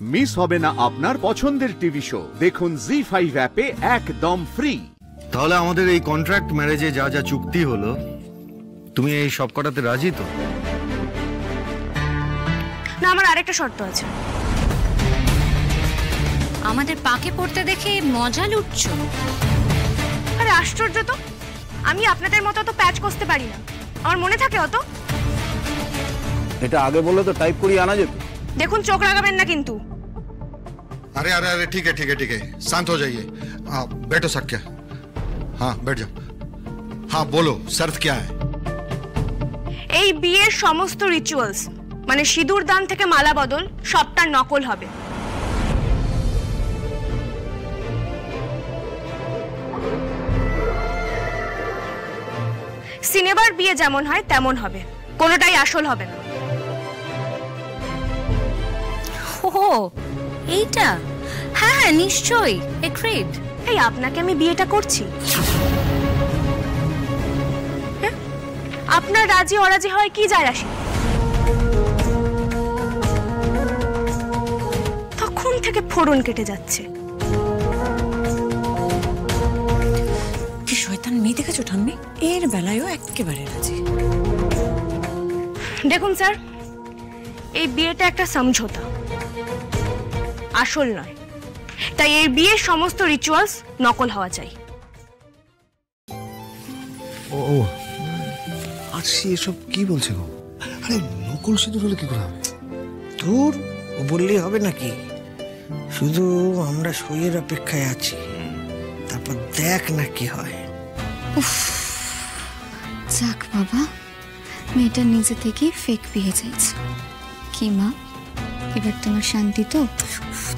Miss হবে না আপনার পছন্দের টিভি শো। দেখুন জি5 অ্যাপে একদম ফ্রি। তাহলে আমাদের এই কন্ট্রাক্ট ম্যারেজে যা যা চুক্তি হলো, তুমি এই সব কটাতে রাজি তো? না, আমার আরেকটা শর্ত আছে। আমাদের পাকে পড়তে দেখে মজা লুটছো? আরে আশ্চর্য তো, আমি আপনাদের মতো তো প্যাচ কষতে পারি না। আমার মনে থাকে অত? এটা আগে বললে তো টাইপ করিয়ে আনা যেত। দেখুন, চোখ রাগাবেন না কিন্তু। अरे अरे अरे ठीक है ठीक है ठीक है, शांत हो जाइए। बैठो सक्या। हाँ बैठ जाओ। हाँ बोलो, शर्त क्या है? এই বিয়ের সমস্ত রিচুয়ালস মানে সিঁদুর দান থেকে মালা বদল সবটা নকল হবে। সিনেমার বিয়ে যেমন হয় তেমন হবে, কোনোটাই আসল হবে না। ও এইটা? হ্যাঁ হ্যাঁ নিশ্চয়ই, এগ্রিড। এই আপনাকে আমি বিয়েটা করছি, আপনার রাজি অরাজি হয় কি যায় আসে? তখন থেকে ফোড়ন কেটে যাচ্ছে। কি শয়তান মেয়ে দেখেছো ঠাম্মি, এর বেলায়ও একেবারে রাজি। দেখুন স্যার, এই বিয়েটা একটা সমঝোতা, আসল নয়। তাই এই বিয়ের সমস্ত রিচুয়ালস নকল হওয়া চাই। ও আরশি এসব কি বলছে গো? আরে নকল সিঁদুর হলে কি করে হবে? দূর, ও বললেই হবে নাকি? শুধু আমরা সইয়ের অপেক্ষায় আছি, তারপর দেখ না কি হয়। যাক বাবা, মেয়েটা নিজে থেকেই ফেক বিয়ে চাইছে। কি মা, এবার তোমার শান্তি তো?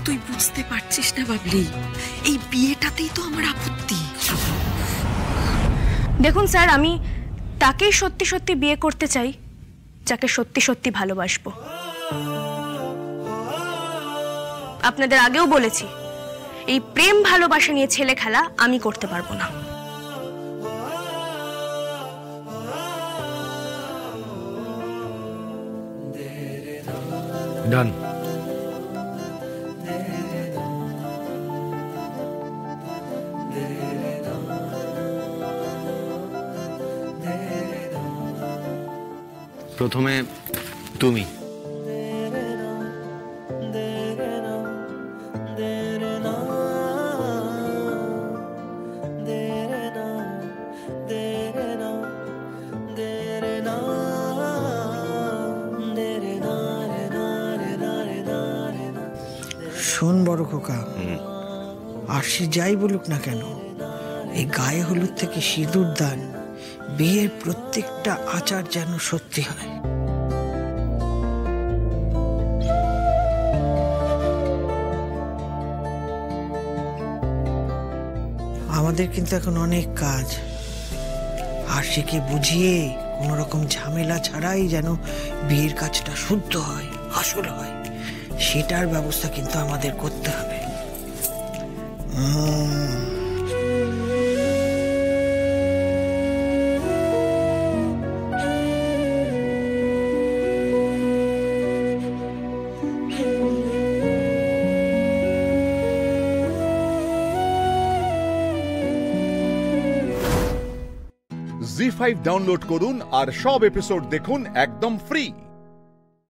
তুই বুঝতে পারছিস না বাবলি, এই বিয়েটাতেই তো আমার আপত্তি। দেখুন স্যার, আমি তাকেই সত্যি সত্যি বিয়ে করতে চাই যাকে সত্যি সত্যি ভালোবাসবো। আপনাদের আগেও বলেছি, এই প্রেম ভালোবাসা নিয়ে ছেলে খেলা আমি করতে পারবো না। ডান। প্রথমে তুমি। শোন বড় খোকা, আরশি যাই বলুক না কেন, এই গায়ে হলুদ থেকে সিঁদুর দান, বিয়ের প্রত্যেকটা আচার যেন সত্যি হয়। আমাদের কিন্তু এখন অনেক কাজ। আরশিকে বুঝিয়ে কোন রকম ঝামেলা ছাড়াই যেন বিয়ের কাজটা শুদ্ধ হয়, আসল হয়, সেটার ব্যবস্থা কিন্তু আমাদের করতে হবে। জি5 ডাউনলোড করুন আর সব এপিসোড দেখুন একদম ফ্রি।